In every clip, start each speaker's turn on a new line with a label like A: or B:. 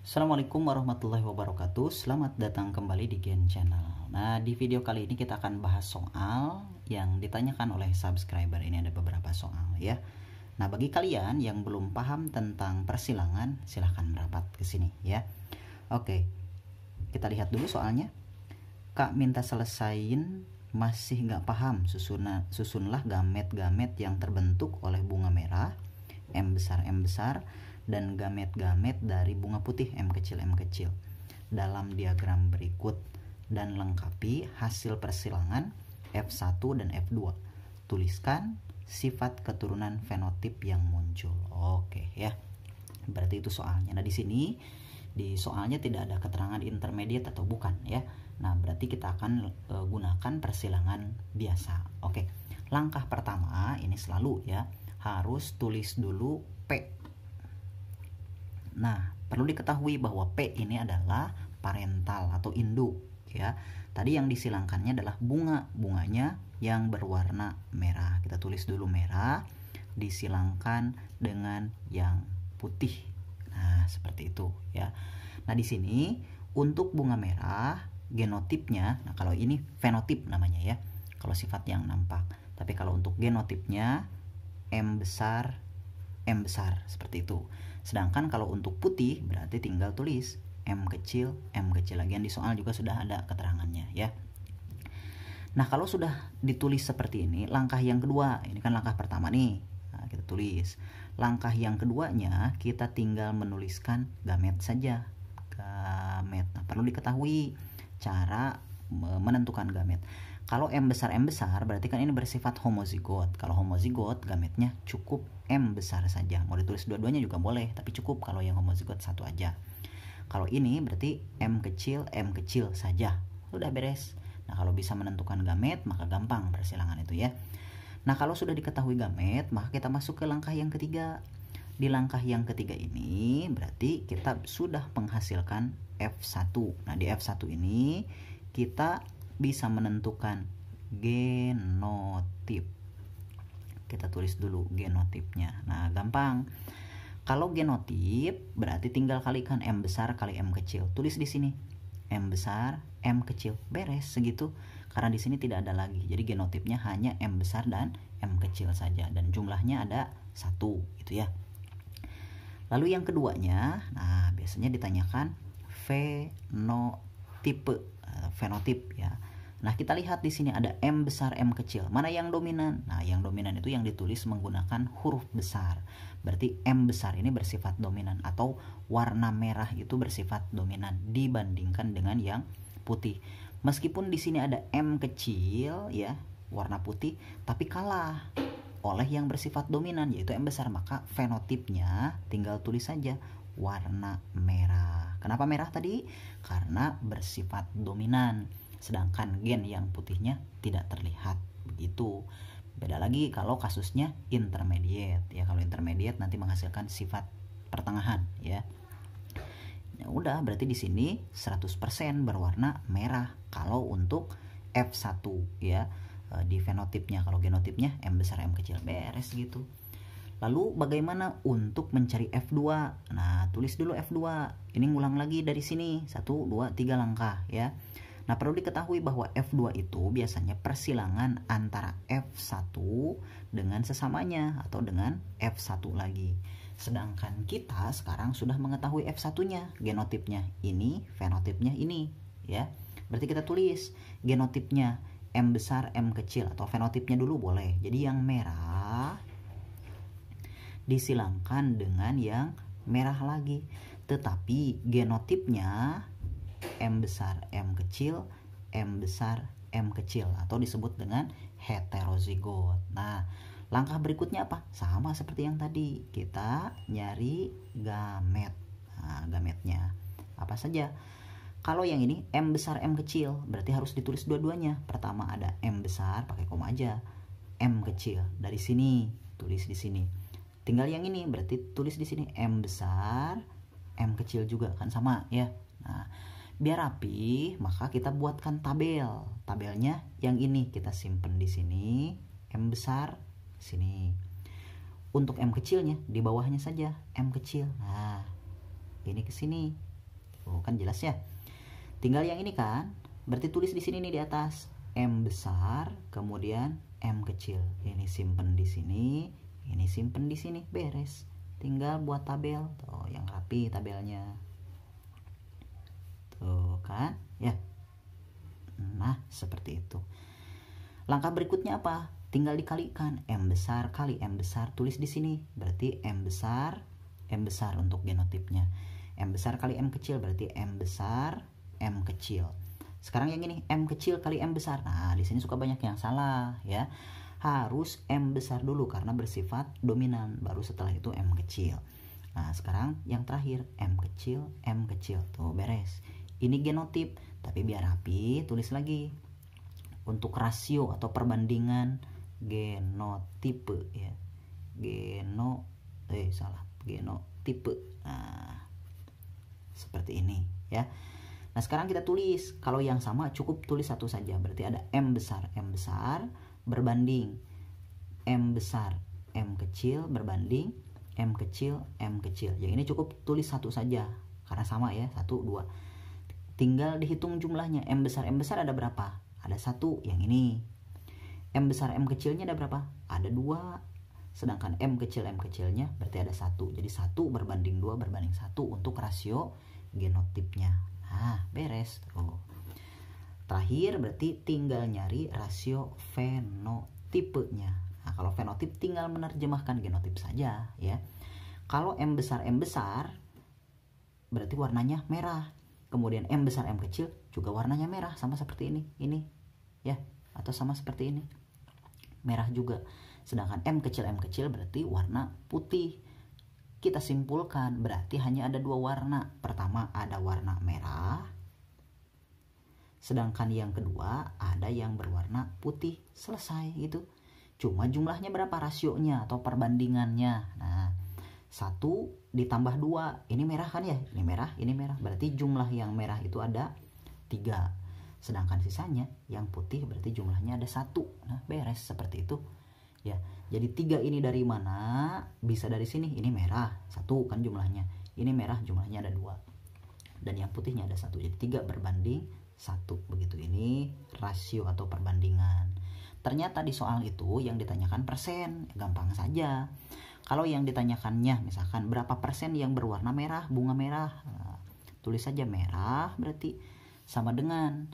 A: Assalamualaikum warahmatullahi wabarakatuh. Selamat datang kembali di Gen Channel. Nah, di video kali ini kita akan bahas soal yang ditanyakan oleh subscriber. Ini ada beberapa soal ya. Nah, bagi kalian yang belum paham tentang persilangan, silahkan merapat ke sini ya. Oke, kita lihat dulu soalnya. Kak minta selesain, masih nggak paham. Susunlah gamet-gamet yang terbentuk oleh bunga merah, M besar, dan gamet-gamet dari bunga putih M kecil dalam diagram berikut, dan lengkapi hasil persilangan F1 dan F2. Tuliskan sifat keturunan fenotip yang muncul. Oke ya. Berarti itu soalnya. Nah, di sini di soalnya tidak ada keterangan intermediate atau bukan ya. Nah, berarti kita akan gunakan persilangan biasa. Oke. Langkah pertama ini selalu ya, harus tulis dulu P. Nah, perlu diketahui bahwa P ini adalah parental atau induk ya. Tadi yang disilangkannya adalah bunganya yang berwarna merah. Kita tulis dulu merah, disilangkan dengan yang putih. Nah, seperti itu ya. Nah, di sini untuk bunga merah genotipnya, nah kalau ini fenotip namanya ya, kalau sifat yang nampak. Tapi kalau untuk genotipnya M besar seperti itu. Sedangkan kalau untuk putih berarti tinggal tulis M kecil lagian di soal juga sudah ada keterangannya ya. Nah, kalau sudah ditulis seperti ini, langkah yang kedua, ini kan langkah pertama nih. Nah, kita tulis. Langkah yang keduanya kita tinggal menuliskan gamet saja. Gamet. Nah, perlu diketahui cara menentukan gamet. Kalau M besar berarti kan ini bersifat homozigot. Kalau homozigot gametnya cukup M besar saja. Mau ditulis dua-duanya juga boleh, tapi cukup kalau yang homozigot satu aja. Kalau ini berarti M kecil saja. Sudah beres. Nah, kalau bisa menentukan gamet maka gampang persilangan itu ya. Nah, kalau sudah diketahui gamet, maka kita masuk ke langkah yang ketiga. Di langkah yang ketiga ini berarti kita sudah menghasilkan F1. Nah, di F1 ini kita bisa menentukan genotip. Kita tulis dulu genotipnya. Nah, gampang. Kalau genotip berarti tinggal kalikan M besar kali M kecil. Tulis di sini M besar, M kecil. Beres segitu. Karena di sini tidak ada lagi. Jadi genotipnya hanya M besar dan M kecil saja, dan jumlahnya ada 1 gitu ya. Lalu yang keduanya, nah biasanya ditanyakan fenotip ya. Nah, kita lihat di sini ada M besar, M kecil. Mana yang dominan? Nah, yang dominan itu yang ditulis menggunakan huruf besar. Berarti M besar ini bersifat dominan, atau warna merah itu bersifat dominan dibandingkan dengan yang putih. Meskipun di sini ada M kecil ya, warna putih, tapi kalah oleh yang bersifat dominan yaitu M besar, maka fenotipnya tinggal tulis saja warna merah. Kenapa merah tadi? Karena bersifat dominan. Sedangkan gen yang putihnya tidak terlihat. Begitu. Beda lagi kalau kasusnya intermediate ya. Kalau intermediate nanti menghasilkan sifat pertengahan ya. Ya udah, berarti di sini 100% berwarna merah kalau untuk F1 ya. Di fenotipnya. Kalau genotipnya M besar M kecil. Beres gitu. Lalu bagaimana untuk mencari F2? Nah, tulis dulu F2. Ini ngulang lagi dari sini. 1, 2, 3 langkah ya. Nah, perlu diketahui bahwa F2 itu biasanya persilangan antara F1 dengan sesamanya atau dengan F1 lagi. Sedangkan kita sekarang sudah mengetahui F1-nya, genotipnya ini, fenotipnya ini ya. Berarti kita tulis genotipnya M besar, M kecil, atau fenotipnya dulu boleh. Jadi yang merah disilangkan dengan yang merah lagi. Tetapi genotipnya M besar, M kecil, M besar, M kecil, atau disebut dengan heterozigot. Nah, langkah berikutnya apa? Sama seperti yang tadi. Kita nyari gamet. Nah, gametnya apa saja? Kalau yang ini M besar, M kecil, berarti harus ditulis dua-duanya. Pertama ada M besar, pakai koma aja. M kecil. Dari sini, tulis di sini. Tinggal yang ini, berarti tulis di sini M besar, M kecil juga, kan sama ya. Nah, biar rapi, maka kita buatkan tabel. Tabelnya yang ini kita simpen di sini, M besar sini. Untuk M kecilnya di bawahnya saja M kecil. Nah, ini ke sini Oh, kan jelas ya. Tinggal yang ini kan, berarti tulis di sini nih di atas M besar, kemudian M kecil. Ini simpen di sini, ini simpen di sini, beres. Tinggal buat tabel, tuh yang rapi tabelnya. Tuh kan, ya. Nah, seperti itu. Langkah berikutnya apa? Tinggal dikalikan M besar kali M besar, tulis di sini. Berarti M besar untuk genotipnya. M besar kali M kecil berarti M besar M kecil. Sekarang yang ini M kecil kali M besar. Nah, di sini suka banyak yang salah ya. Harus M besar dulu karena bersifat dominan, baru setelah itu M kecil. Nah, sekarang yang terakhir M kecil. Tuh, beres. Ini genotip, tapi biar rapi tulis lagi. Untuk rasio atau perbandingan genotipe ya. Genotipe. Nah, seperti ini ya. Nah, sekarang kita tulis. Kalau yang sama cukup tulis satu saja. Berarti ada M besar berbanding M besar M kecil berbanding M kecil. Yang ini cukup tulis satu saja karena sama ya, 1, 2. Tinggal dihitung jumlahnya. M besar ada berapa? Ada 1 yang ini. M besar M kecilnya ada berapa? Ada 2. Sedangkan M kecilnya berarti ada 1. Jadi 1 berbanding 2 berbanding 1 untuk rasio genotipnya. Nah, beres. Oh. Terakhir berarti tinggal nyari rasio fenotipenya. Nah, kalau fenotip tinggal menerjemahkan genotip saja ya. Kalau M besar berarti warnanya merah. Kemudian M besar M kecil juga warnanya merah, sama seperti ini ya, atau sama seperti ini. Merah juga. Sedangkan M kecil berarti warna putih. Kita simpulkan berarti hanya ada 2 warna. Pertama ada warna merah, sedangkan yang kedua ada yang berwarna putih. Selesai gitu. Cuma jumlahnya berapa, rasionya atau perbandingannya. Nah, 1 ditambah 2. Ini merah kan ya? Ini merah. Berarti jumlah yang merah itu ada 3. Sedangkan sisanya yang putih berarti jumlahnya ada 1. Nah, beres seperti itu. Ya, jadi 3 ini dari mana? Bisa dari sini. Ini merah 1 kan jumlahnya. Ini merah jumlahnya ada 2. Dan yang putihnya ada 1. Jadi 3 berbanding 1. Begitu. Ini rasio atau perbandingan. Ternyata di soal itu yang ditanyakan persen. Gampang saja. Kalau yang ditanyakannya misalkan berapa persen yang berwarna merah, bunga merah. Nah, tulis saja merah berarti sama dengan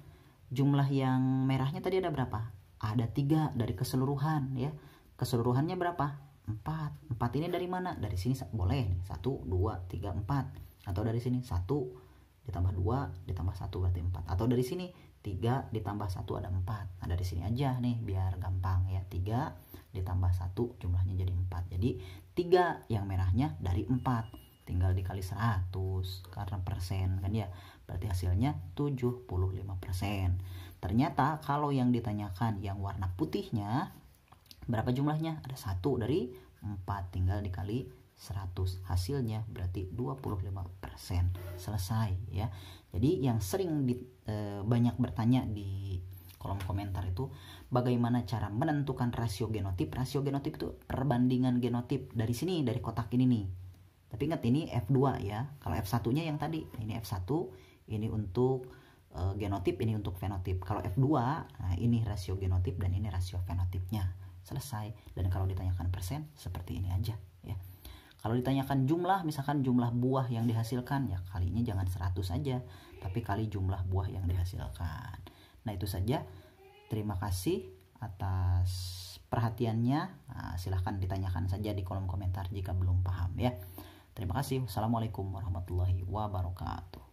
A: jumlah yang merahnya tadi ada berapa? Ada 3 dari keseluruhan ya. Keseluruhannya berapa? 4. 4 ini dari mana? Dari sini boleh nih. 1, 2, 3, 4. Atau dari sini 1 ditambah 2 ditambah 1 berarti 4. Atau dari sini 3 ditambah 1 ada 4. Nah, dari sini aja nih biar gampang ya. 3 ditambah 1 jumlahnya jadi 4. Jadi 3 yang merahnya dari 4. Tinggal dikali 100 karena persen kan ya. Berarti hasilnya 75%. Ternyata kalau yang ditanyakan yang warna putihnya berapa jumlahnya? Ada 1 dari 4. Tinggal dikali 100. Hasilnya berarti 25%. Selesai ya. Jadi yang sering banyak bertanya di kolom komentar itu bagaimana cara menentukan rasio genotip. Rasio genotip itu perbandingan genotip dari sini, dari kotak ini nih. Tapi ingat ini F2 ya. Kalau F1-nya yang tadi. Ini F1, ini untuk genotip, ini untuk fenotip. Kalau F2, nah ini rasio genotip dan ini rasio fenotipnya. Selesai. Dan kalau ditanyakan persen seperti ini aja ya. Kalau ditanyakan jumlah, misalkan jumlah buah yang dihasilkan, ya kalinya jangan 100 aja, tapi kali jumlah buah yang dihasilkan. Nah, itu saja. Terima kasih atas perhatiannya. Nah, silahkan ditanyakan saja di kolom komentar jika belum paham ya. Terima kasih. Wassalamualaikum warahmatullahi wabarakatuh.